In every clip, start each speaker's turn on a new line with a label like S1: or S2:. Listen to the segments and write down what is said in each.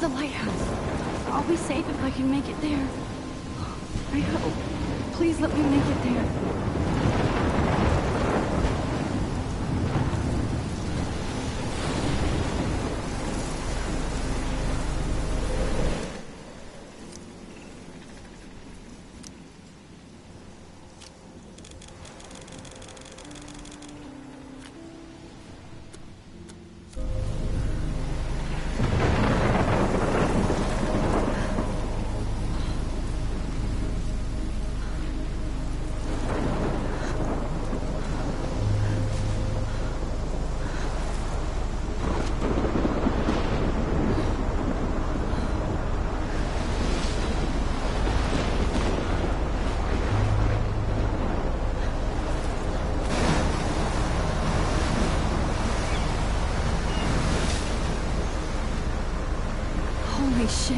S1: the lighthouse. I'll be safe if I can make it there. I hope. Please let me make it there. Holy shit.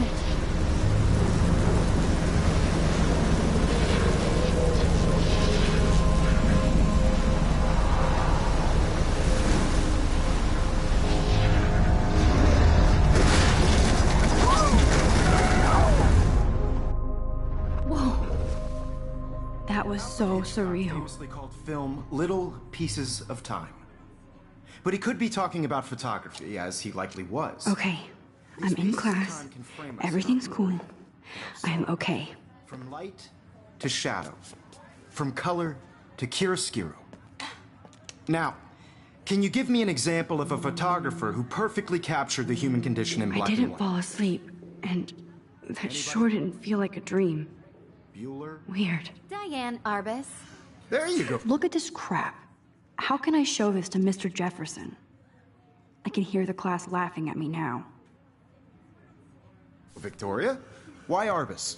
S1: Whoa. That was so surreal.
S2: Famously called film Little Pieces of Time. But he could be talking about photography, as he likely was.
S1: Okay. I'm in class. Everything's cool. I am okay.
S2: From light to shadow. From color to chiaroscuro. Now, can you give me an example of a photographer who perfectly captured the human condition in black and white?
S1: I didn't fall asleep, and that sure didn't feel like a dream.
S2: Bueller?
S1: Weird.
S3: Diane Arbus.
S2: There you go.
S1: Look at this crap. How can I show this to Mr. Jefferson? I can hear the class laughing at me now.
S2: Victoria? Why Arbus?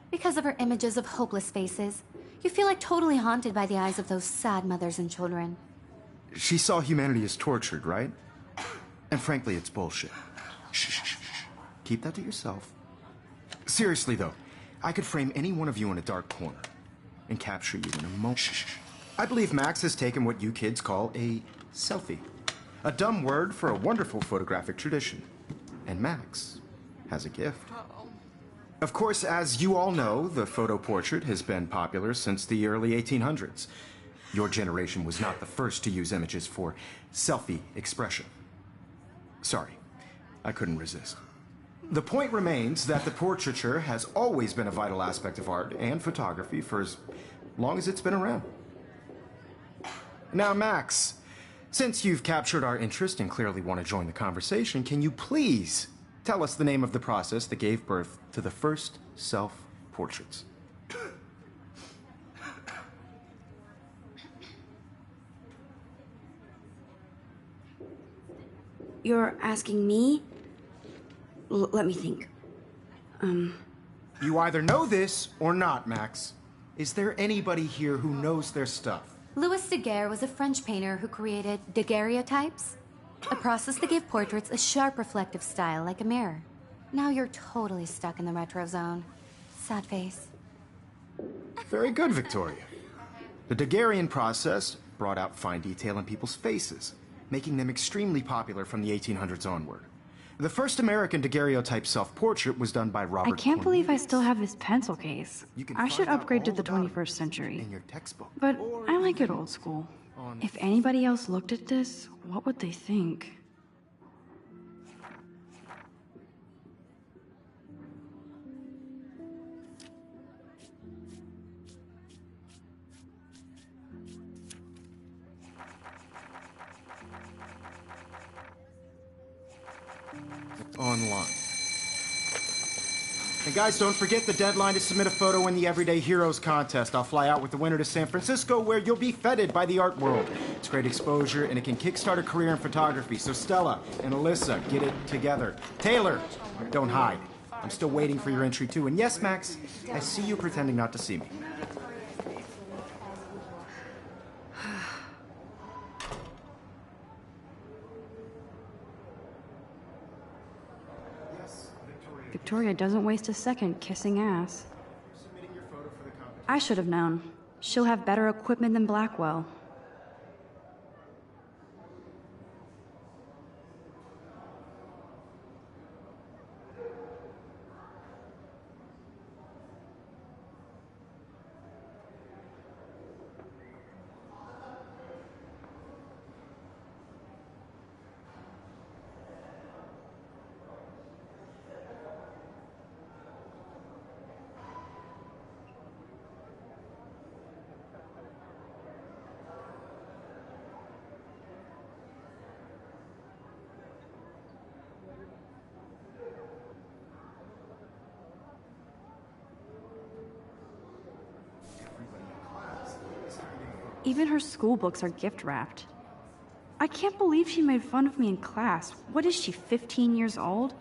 S3: Because of her images of hopeless faces, you feel like totally haunted by the eyes of those sad mothers and children.
S2: She saw humanity as tortured, right? And frankly, it's bullshit. Shh, shh, shh. Keep that to yourself. Seriously, though, I could frame any one of you in a dark corner and capture you in a moment. Shh, shh. I believe Max has taken what you kids call a selfie. A dumb word for a wonderful photographic tradition. And Max has a gift. Of course, as you all know, the photo portrait has been popular since the early 1800s. Your generation was not the first to use images for selfie expression. Sorry, I couldn't resist. The point remains that the portraiture has always been a vital aspect of art and photography for as long as it's been around. Now, Max, since you've captured our interest and clearly want to join the conversation, can you please tell us the name of the process that gave birth to the first self-portraits?
S1: You're asking me? Let me think.
S2: You either know this or not, Max. Is there anybody here who knows their stuff?
S3: Louis Daguerre was a French painter who created daguerreotypes, a process that gave portraits a sharp reflective style like a mirror. Now you're totally stuck in the retro zone. Sad face.
S2: Very good, Victoria. The Daguerrean process brought out fine detail in people's faces, making them extremely popular from the 1800s onward. The first American daguerreotype self-portrait was done by Robert
S1: I can't believe I
S2: Cornelius.
S1: still have this pencil case. I should upgrade to the 21st century.
S2: In your textbook.
S1: But I like it old school. If anybody else looked at this, what would they think?
S2: Online. And guys, don't forget the deadline to submit a photo in the Everyday Heroes contest. I'll fly out with the winner to San Francisco, where you'll be feted by the art world. It's great exposure, and it can kickstart a career in photography. So Stella and Alyssa, get it together. Taylor, don't hide. I'm still waiting for your entry, too. And yes, Max, I see you pretending not to see me.
S1: Victoria doesn't waste a second kissing ass. I should have known. She'll have better equipment than Blackwell. Even her school books are gift-wrapped. I can't believe she made fun of me in class. What is she, 15 years old?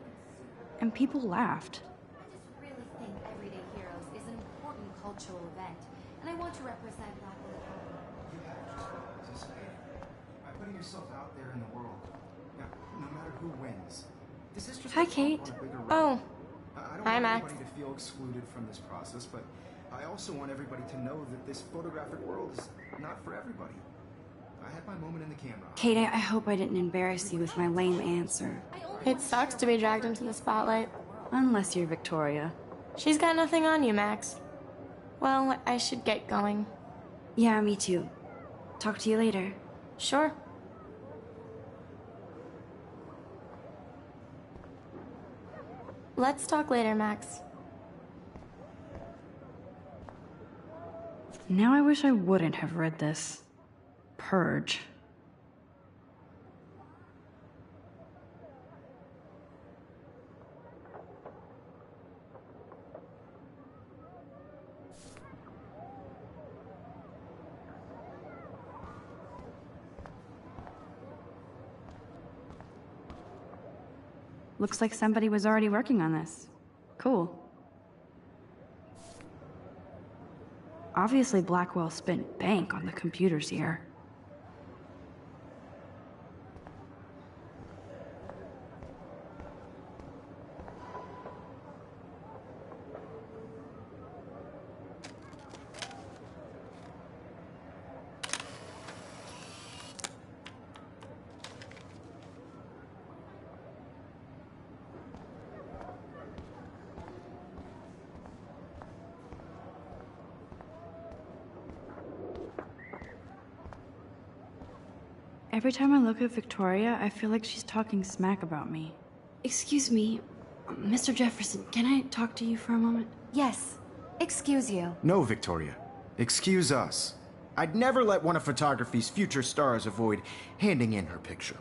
S1: And people laughed.
S3: I just really think Everyday Heroes is an important cultural event, and I want to represent Blackwell.
S2: You have to participate by putting yourself out there in the world. Now, no matter who wins, this is just
S1: Hi,
S2: a bump
S1: Kate.
S2: on a bigger road.
S4: Oh,
S2: I don't
S4: hi,
S2: want
S4: Max.
S2: anybody to feel excluded from this process, but I also want everybody to know that this photographic world is not for everybody. I had my moment in the camera.
S1: Kate, I hope I didn't embarrass you with my lame answer.
S4: It sucks to be dragged into the spotlight.
S1: Unless you're Victoria.
S4: She's got nothing on you, Max. Well, I should get going.
S1: Yeah, me too. Talk to you later.
S4: Sure. Let's talk later, Max.
S1: Now I wish I wouldn't have read this. Purge. Looks like somebody was already working on this. Cool. Obviously, Blackwell spent bank on the computers here. Every time I look at Victoria, I feel like she's talking smack about me. Excuse me, Mr. Jefferson, can I talk to you for a moment?
S3: Yes. Excuse you.
S2: No, Victoria. Excuse us. I'd never let one of photography's future stars avoid handing in her picture.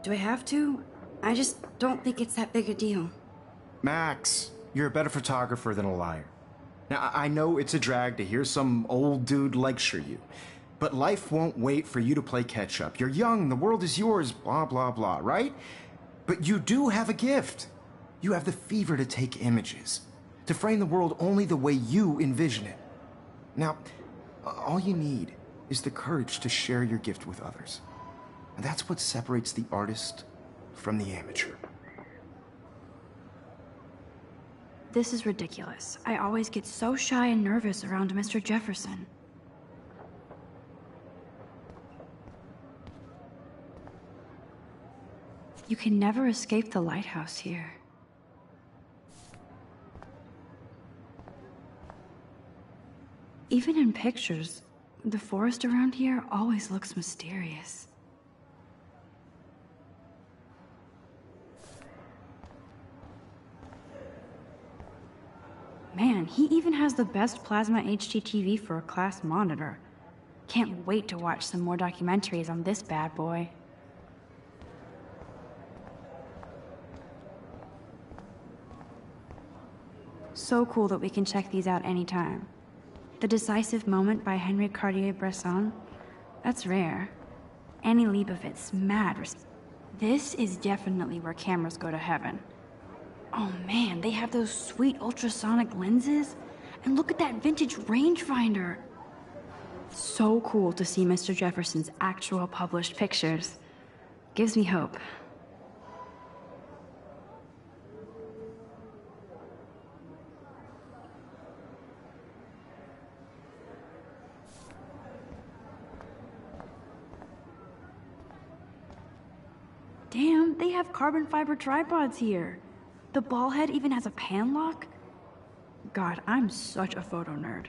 S1: Do I have to? I just don't think it's that big a deal.
S2: Max, you're a better photographer than a liar. Now, I know it's a drag to hear some old dude lecture you, but life won't wait for you to play catch-up. You're young, the world is yours, blah, blah, blah, right? But you do have a gift. You have the fever to take images, to frame the world only the way you envision it. Now, all you need is the courage to share your gift with others. And that's what separates the artist from the amateur.
S1: This is ridiculous. I always get so shy and nervous around Mr. Jefferson. You can never escape the lighthouse here. Even in pictures, the forest around here always looks mysterious. Man, he even has the best plasma HDTV for a class monitor. Can't wait to watch some more documentaries on this bad boy. So cool that we can check these out anytime. The Decisive Moment by Henry Cartier-Bresson, that's rare. Annie Leibovitz, mad. This is definitely where cameras go to heaven. Oh man, they have those sweet ultrasonic lenses. And look at that vintage rangefinder. So cool to see Mr. Jefferson's actual published pictures. Gives me hope. Damn, they have carbon fiber tripods here. The ball head even has a pan lock. God, I'm such a photo nerd.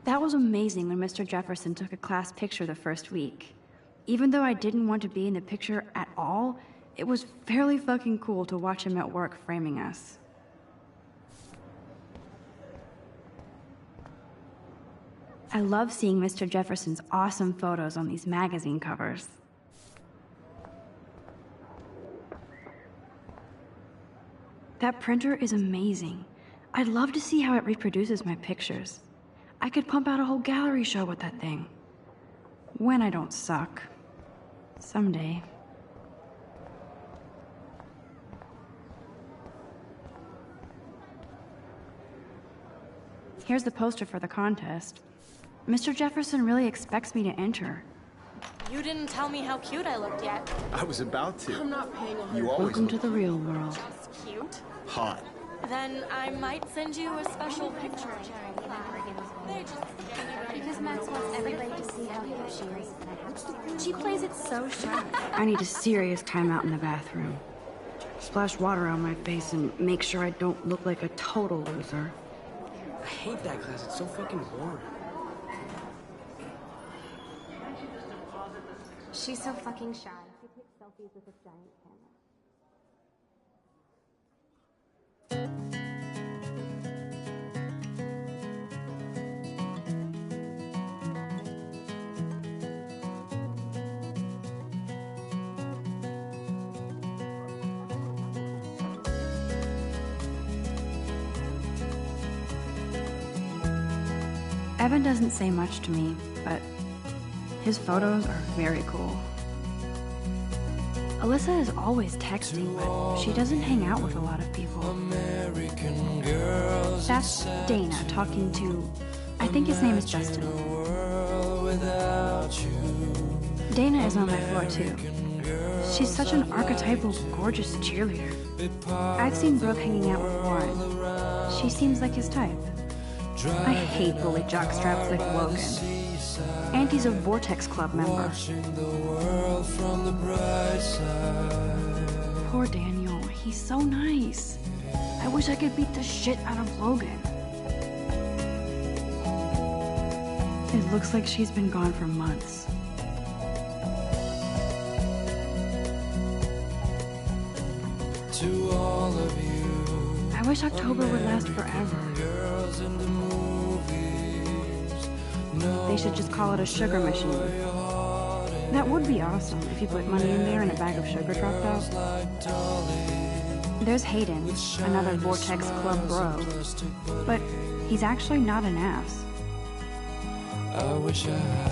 S1: That was amazing when Mr. Jefferson took a class picture the first week. Even though I didn't want to be in the picture at all, it was fairly fucking cool to watch him at work framing us. I love seeing Mr. Jefferson's awesome photos on these magazine covers. That printer is amazing. I'd love to see how it reproduces my pictures. I could pump out a whole gallery show with that thing. When I don't suck. Someday. Here's the poster for the contest. Mr. Jefferson really expects me to enter.
S4: You didn't tell me how cute I looked yet.
S2: I was about to.
S5: I'm not paying a
S2: You always
S1: Welcome to
S2: look
S1: the real world.
S4: Just cute.
S2: hot.
S4: Then I might send you a special picture.
S3: Because Max wants everybody to see how cute she is.
S1: She plays it so shy. I need a serious timeout in the bathroom. Splash water on my face and make sure I don't look like a total loser.
S5: I hate that class. It's so fucking boring.
S3: She's so fucking shy. She takes selfies with a giant camera.
S1: Evan doesn't say much to me, but his photos are very cool. Alyssa is always texting, but she doesn't hang out with a lot of people. That's Dana talking to, I think his name is Justin. Dana is on my floor too. She's such an archetypal, gorgeous cheerleader. I've seen Brooke hanging out with Warren. She seems like his type. I hate bully jockstraps like Logan. Auntie's a Vortex Club member. Poor Daniel, he's so nice. I wish I could beat the shit out of Logan. It looks like she's been gone for months.
S6: To all of you,
S1: I wish October would last forever.
S6: girls in the movies,
S1: They should just call it a sugar machine. That would be awesome if you put money in there and a bag of sugar dropped out.
S6: like Dolly,
S1: There's Hayden, another Vortex Club bro. But he's actually not an ass.
S6: I wish I had.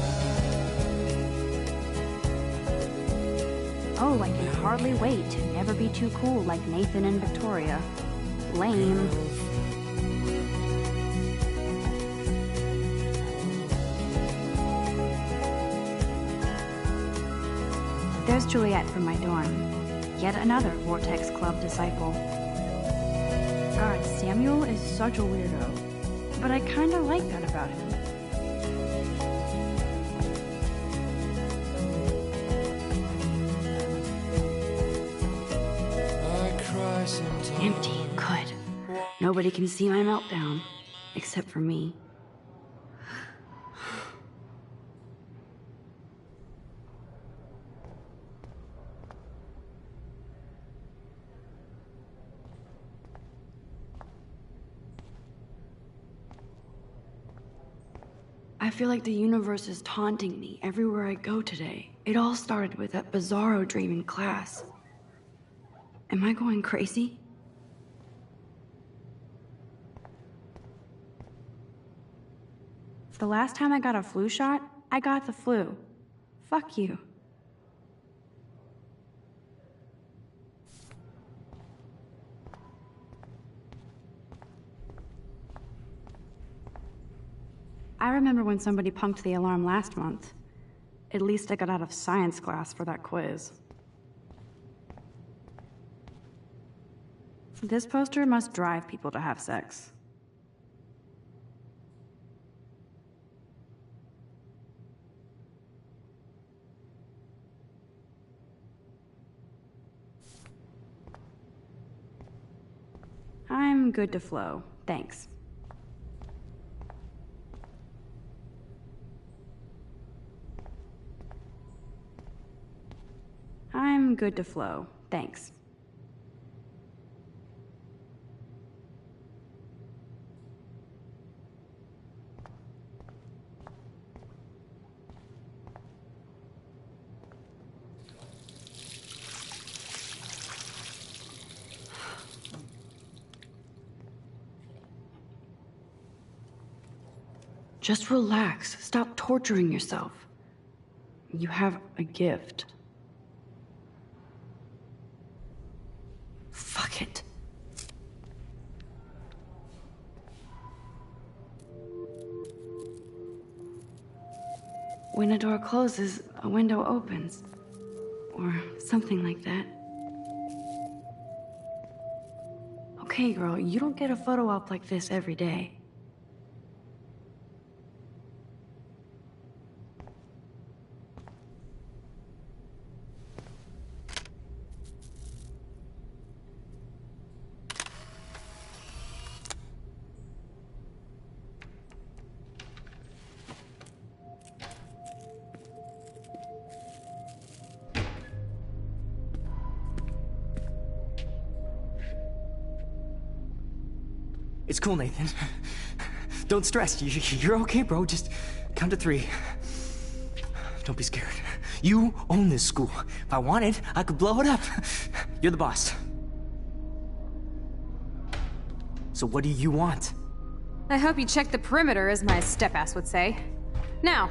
S1: Oh, I can hardly wait to never be too cool like Nathan and Victoria. Lame. There's Juliet from my dorm. Yet another Vortex Club disciple. God, Samuel is such a weirdo. But I kinda like that about him.
S6: I cry sometimes.
S1: Empty. Good. Nobody can see my meltdown. Except for me. I I feel like the universe is taunting me everywhere I go today. It all started with that bizarro dream in class. Am I going crazy? The last time I got a flu shot, I got the flu. Fuck you. I remember when somebody punked the alarm last month. At least I got out of science class for that quiz. This poster must drive people to have sex. I'm good to flow, thanks. I'm good to flow, thanks. Just relax. Stop torturing yourself. You have a gift. Fuck it. When a door closes, a window opens. Or something like that. Okay, girl, you don't get a photo op like this every day.
S5: It's cool, Nathan. Don't stress. You're okay, bro. Just count to 3. Don't be scared. You own this school. If I wanted, I could blow it up. You're the boss. So what do you want?
S7: I hope you checked the perimeter, as my step-ass would say. Now,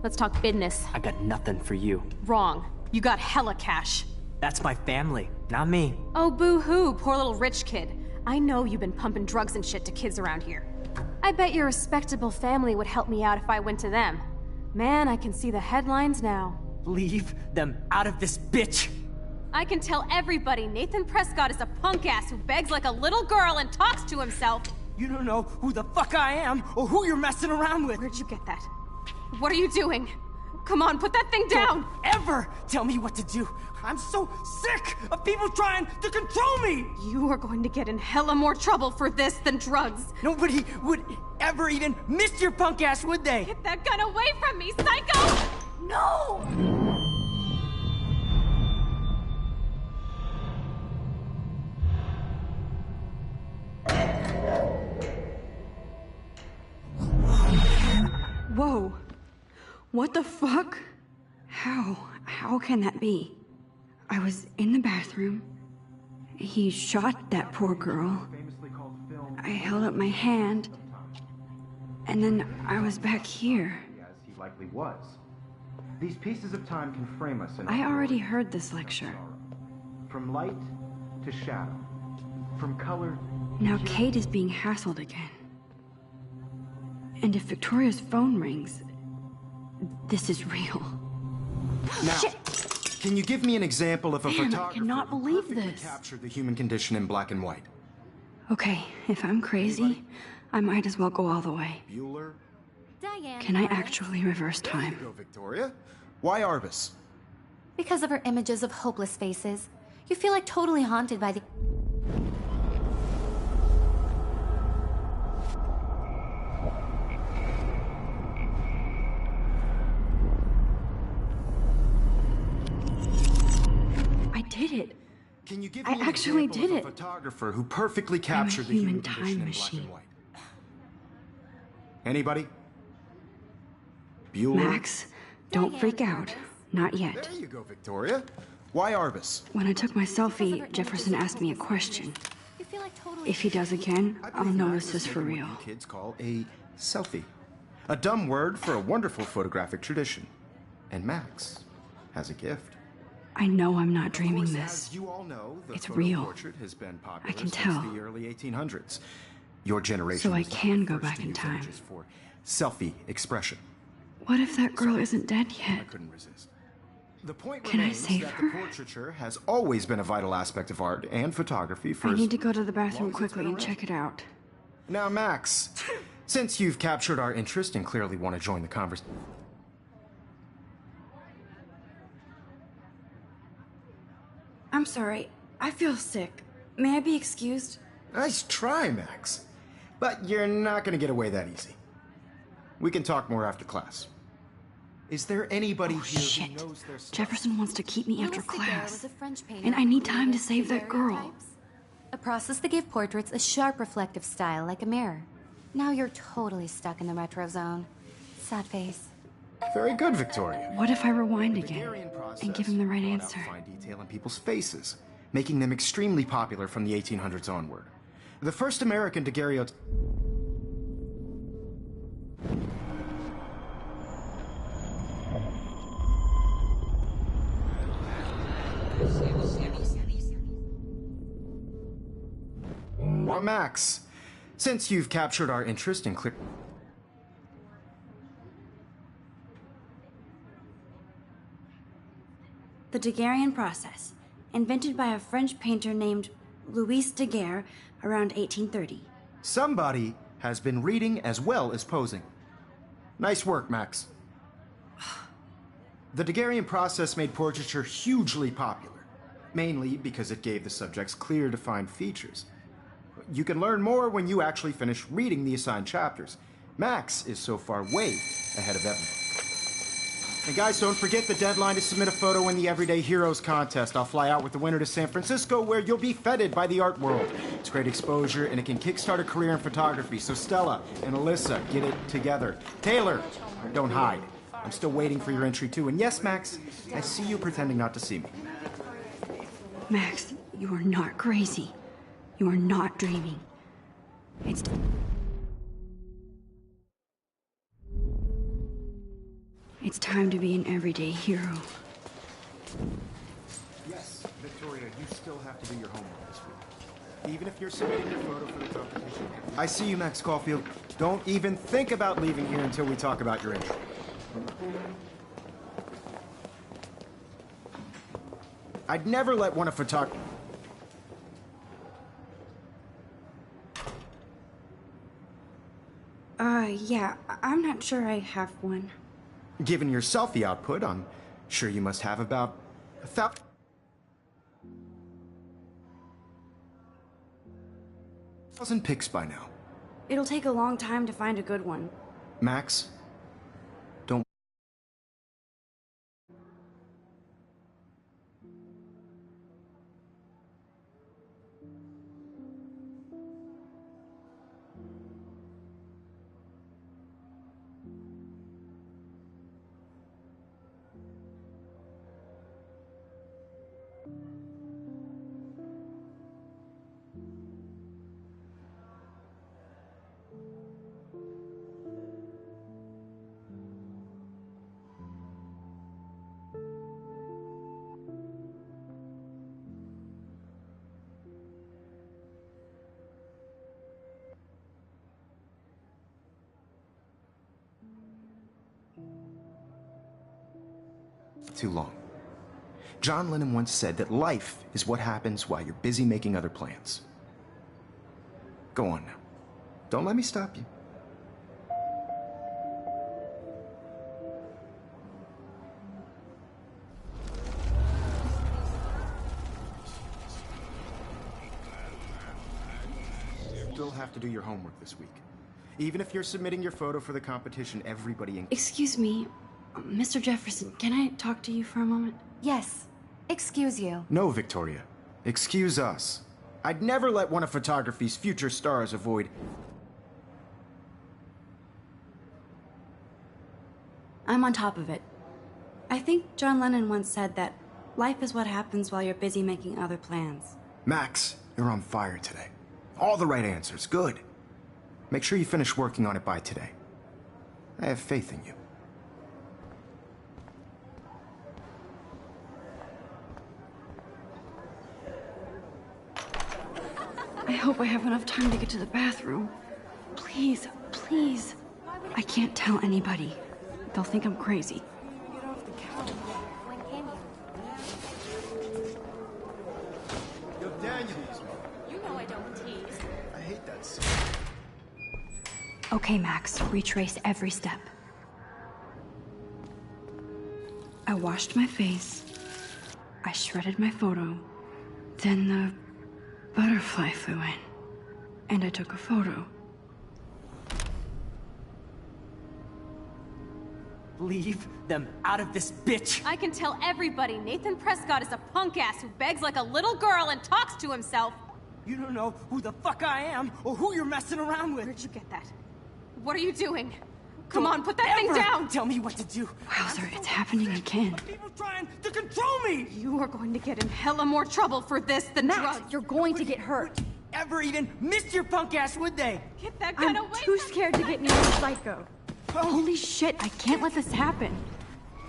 S7: let's talk business.
S5: I got nothing for you.
S7: Wrong. You got hella cash.
S5: That's my family, not me.
S7: Oh, boo-hoo, poor little rich kid. I know you've been pumping drugs and shit to kids around here. I bet your respectable family would help me out if I went to them. Man, I can see the headlines now.
S5: Leave them out of this bitch!
S7: I can tell everybody Nathan Prescott is a punk ass who begs like a little girl and talks to himself.
S5: You don't know who the fuck I am or who you're messing around with.
S7: Where'd you get that? What are you doing? Come on, put that thing down!
S5: Don't ever tell me what to do! I'm so sick of people trying to control me!
S7: You are going to get in hella more trouble for this than drugs.
S5: Nobody would ever even miss your punk ass, would they?
S7: Get that gun away from me, psycho! No!
S1: Whoa. What the fuck? How can that be? I was in the bathroom. He shot that poor girl. I held up my hand. And then I was back here.
S2: As he likely was. These pieces of time can frame us in
S1: I already heard this lecture.
S2: From light to shadow. From color.
S1: Now Kate is being hassled again. And if Victoria's phone rings, this is real.
S2: Now,
S1: Shit!
S2: Can you give me an example of a
S1: Man, I
S2: photographer
S1: cannot
S2: who
S1: believe
S2: perfectly
S1: this.
S2: captured the human condition in black and white?
S1: Okay, if I'm crazy, I might as well go all the way.
S2: Bueller?
S3: Diane.
S1: Can I
S3: Lawrence.
S1: actually reverse time?
S2: Go, Victoria. Why Arbus?
S3: Because of her images of hopeless faces, you feel like totally haunted by the...
S1: I did it.
S2: Can you give
S1: I
S2: me an
S1: actually
S2: example
S1: did
S2: of a
S1: it.
S2: photographer who perfectly captured the
S1: human
S2: human
S1: time
S2: condition in black
S1: machine.
S2: and white? Anybody? Bueller.
S1: Max, don't freak out. Not yet.
S2: There you go, Victoria. Why Arbus?
S1: When I took my selfie, Jefferson asked me a question. If he does again, I'll know this is for real.
S2: What you kids call a selfie. A dumb word for a wonderful photographic tradition. And Max has a gift.
S1: I know I'm not dreaming
S2: Of course,
S1: this.
S2: as you all know, the
S1: It's
S2: photo
S1: real.
S2: portrait has been popular
S1: I can
S2: since
S1: tell.
S2: the early 1800s. Your generation
S1: So I
S2: was not
S1: can
S2: the
S1: go
S2: first
S1: back
S2: to
S1: in
S2: use
S1: time.
S2: images for selfie expression.
S1: What if that girl isn't dead
S2: I
S1: yet?
S2: couldn't resist. The point
S1: Can I
S2: remains
S1: save
S2: that
S1: her?
S2: the portraiture has always been a vital aspect of art and photography for
S1: I
S2: as
S1: need to go to the
S2: long
S1: bathroom
S2: as it's
S1: quickly
S2: been
S1: and
S2: around.
S1: check it out.
S2: Now, Max, since you've captured our interest and clearly want to join the conversation.
S1: I'm sorry. I feel sick. May I be excused?
S2: Nice try, Max. But you're not going to get away that easy. We can talk more after class. Is there anybody here
S1: Shit.
S2: who knows their stuff?
S1: Jefferson wants to keep me after
S3: Louis Daguerre
S1: class.
S3: was a French painter
S1: And I
S3: who
S1: need time to
S3: created
S1: save that girl.
S3: daguerreotypes, a process that gave portraits a sharp reflective style like a mirror. Now you're totally stuck in the retro zone. Sad face.
S2: Very good, Victoria.
S1: What if I rewind
S2: The
S1: again
S2: Daguerrean process
S1: and give him the right
S2: brought out
S1: answer?
S2: fine detail in people's faces, making them extremely popular from the 1800s onward. The first American daguerreotype. Well, Max, since you've captured our interest in clear.
S1: The Daguerrean process, invented by a French painter named Louis Daguerre around 1830.
S2: Somebody has been reading as well as posing. Nice work, Max. The Daguerrean process made portraiture hugely popular, mainly because it gave the subjects clear, defined features. You can learn more when you actually finish reading the assigned chapters. Max is so far way ahead of everyone. And guys, don't forget the deadline to submit a photo in the Everyday Heroes contest. I'll fly out with the winner to San Francisco, where you'll be feted by the art world. It's great exposure, and it can kickstart a career in photography. So Stella and Alyssa, get it together. Taylor, don't hide. I'm still waiting for your entry, too. And yes, Max, I see you pretending not to see me.
S1: Max, you are not crazy. You are not dreaming. It's... It's time to be an everyday hero.
S2: Yes, Victoria, you still have to do your homework this week. Even if you're submitting your photo for the competition. I see you, Max Caulfield. Don't even think about leaving here until we talk about your entry. I'd never let one of photography.
S1: Yeah, I'm not sure I have one.
S2: Given your selfie output, I'm sure you must have about 1,000 pics by now.
S1: It'll take a long time to find a good one.
S2: Max, don't. Too long. John Lennon once said that life is what happens while you're busy making other plans. Go on now. Don't let me stop you. You'll have to do your homework this week. Even if you're submitting your photo for the competition, everybody...
S1: Excuse me, Mr. Jefferson, can I talk to you for a moment?
S3: Yes. Excuse you.
S2: No, Victoria. Excuse us. I'd never let one of photography's future stars avoid...
S1: I'm on top of it. I think John Lennon once said that life is what happens while you're busy making other plans.
S2: Max, you're on fire today. All the right answers. Good. Make sure you finish working on it by today. I have faith in you.
S1: I hope I have enough time to get to the bathroom. Please, please. I can't tell anybody. They'll think I'm crazy.
S2: Yo, Daniel.
S4: You know I don't tease.
S2: I hate that song.
S1: Okay, Max, retrace every step. I washed my face. I shredded my photo. Then the butterfly flew in. And I took a photo.
S5: Leave them out of this bitch!
S7: I can tell everybody Nathan Prescott is a punk ass who begs like a little girl and talks to himself.
S5: You don't know who the fuck I am or who you're messing around with.
S7: Where'd you get that? What are you doing? Come on, put that
S5: Ever
S7: thing down!
S5: Tell me what to do.
S1: Wowzer, it's happening again.
S5: People trying to control me!
S7: You are going to get in hella more trouble for this than drugs.
S8: You're going to get hurt.
S5: Ever even missed your punk ass, would they?
S7: Get that gun
S8: I'm
S7: away
S8: too
S7: from
S8: scared to get near the psycho.
S1: Holy shit, I can't let this happen.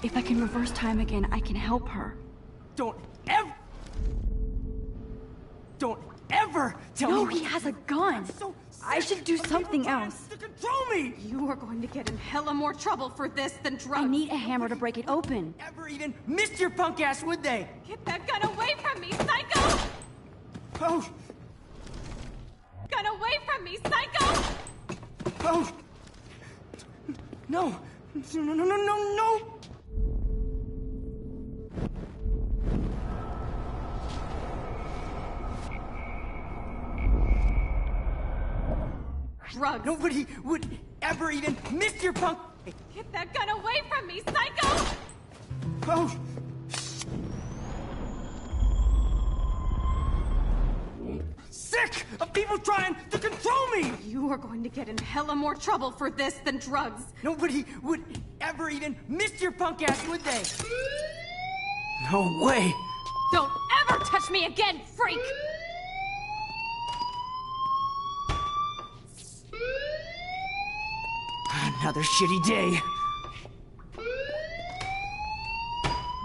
S1: If I can reverse time again, I can help her.
S5: Don't ever tell
S8: No,
S5: me.
S8: he has a gun.
S5: So
S8: I should do
S5: sick of
S8: something
S5: people trying
S8: else.
S5: to control me.
S7: You are going to get in hella more trouble for this than drugs.
S8: I need a hammer to break it open.
S5: Ever even missed your punk ass, would they?
S7: Get that gun away from me, psycho!
S5: Oh,
S7: Gun away from me, psycho!
S5: oh. No. No.
S7: Drugs.
S5: Nobody would ever even miss your punk.
S7: Get that gun away from me, psycho!
S5: Oh. Sick of people trying to control me.
S7: You are going to get in hella more trouble for this than drugs.
S5: Nobody would ever even miss your punk ass, would they? No way.
S7: Don't ever touch me again, freak!
S5: Another shitty day.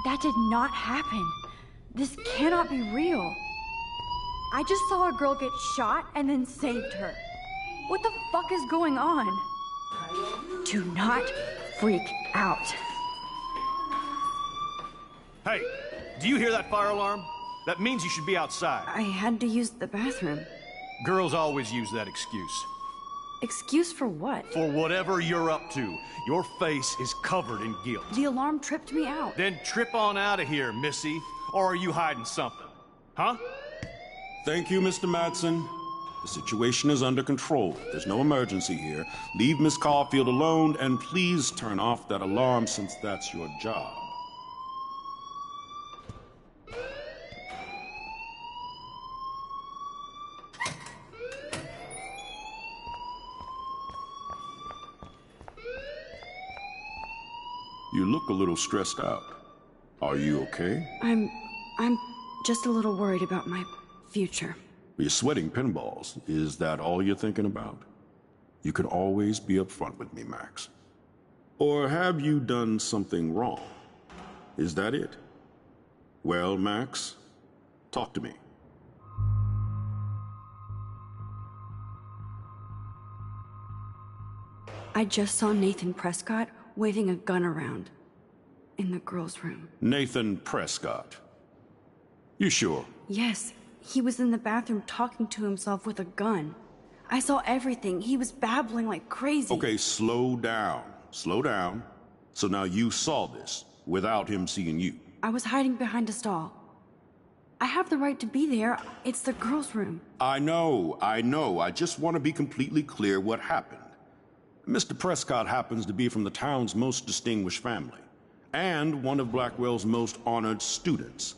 S8: That did not happen. This cannot be real. I just saw a girl get shot and then saved her. What the fuck is going on? Do not freak out.
S9: Hey, do you hear that fire alarm? That means you should be outside.
S1: I had to use the bathroom.
S9: Girls always use that excuse.
S1: Excuse for what?
S9: For whatever you're up to, your face is covered in guilt.
S1: The alarm tripped me out.
S9: Then trip on out of here, Missy. Or are you hiding something? Huh?
S10: Thank you, Mr. Madsen. The situation is under control. There's no emergency here. Leave Miss Caulfield alone, and please turn off that alarm since that's your job. You look a little stressed out. Are you okay?
S1: I'm just a little worried about my future.
S10: You're sweating pinballs. Is that all you're thinking about? You can always be upfront with me, Max. Or have you done something wrong? Is that it? Well, Max, talk to me.
S1: I just saw Nathan Prescott waving a gun around in the girls' room.
S10: Nathan Prescott. You sure?
S1: Yes, he was in the bathroom talking to himself with a gun. I saw everything. He was babbling like crazy.
S10: Okay, slow down. Slow down. So now you saw this without him seeing you.
S1: I was hiding behind a stall. I have the right to be there. It's the girls' room.
S10: I know. I just want to be completely clear what happened. Mr. Prescott happens to be from the town's most distinguished family, and one of Blackwell's most honored students.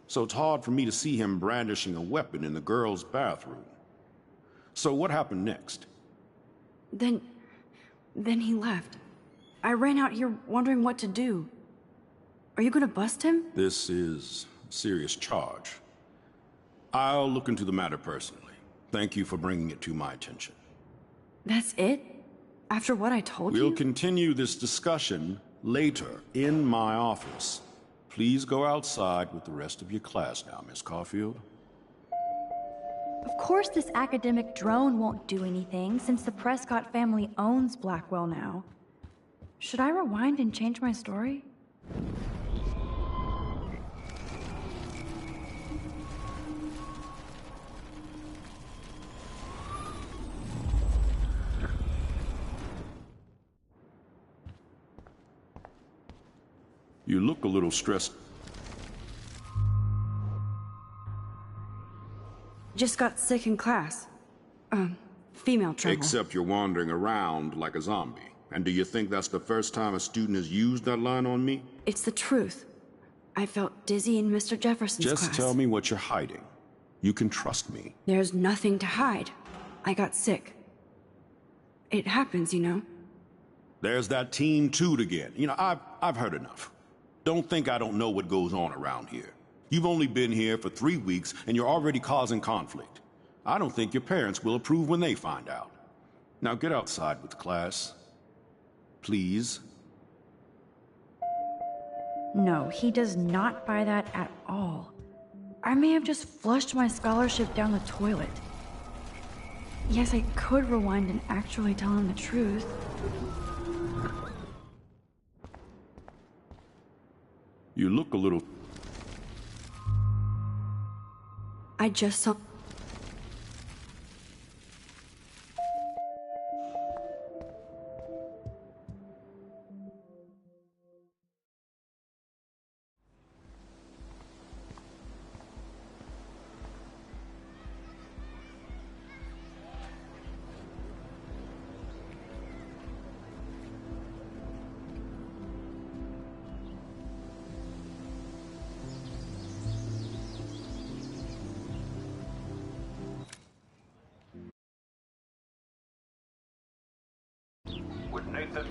S10: So it's hard for me to see him brandishing a weapon in the girls' bathroom. So what happened next?
S1: Then he left. I ran out here wondering what to do. Are you gonna bust him?
S10: This is a serious charge. I'll look into the matter personally. Thank you for bringing it to my attention.
S1: That's it? After what I told you?
S10: We'll continue this discussion later in my office. Please go outside with the rest of your class now, Miss Caulfield.
S8: Of course this academic drone won't do anything since the Prescott family owns Blackwell now. Should I rewind and change my story?
S10: You look a little stressed.
S1: Just got sick in class. Female trouble.
S10: Except you're wandering around like a zombie. And do you think that's the first time a student has used that line on me?
S1: It's the truth. I felt dizzy in Mr. Jefferson's class.
S10: Just tell me what you're hiding. You can trust me.
S1: There's nothing to hide. I got sick. It happens, you know.
S10: There's that Team Toot again. You know, I've heard enough. Don't think I don't know what goes on around here. You've only been here for 3 weeks, and you're already causing conflict. I don't think your parents will approve when they find out. Now get outside with the class. Please.
S8: No, he does not buy that at all. I may have just flushed my scholarship down the toilet. Yes, I could rewind and actually tell him the truth.
S10: You look a little...
S1: I just saw...
S10: With Nathan...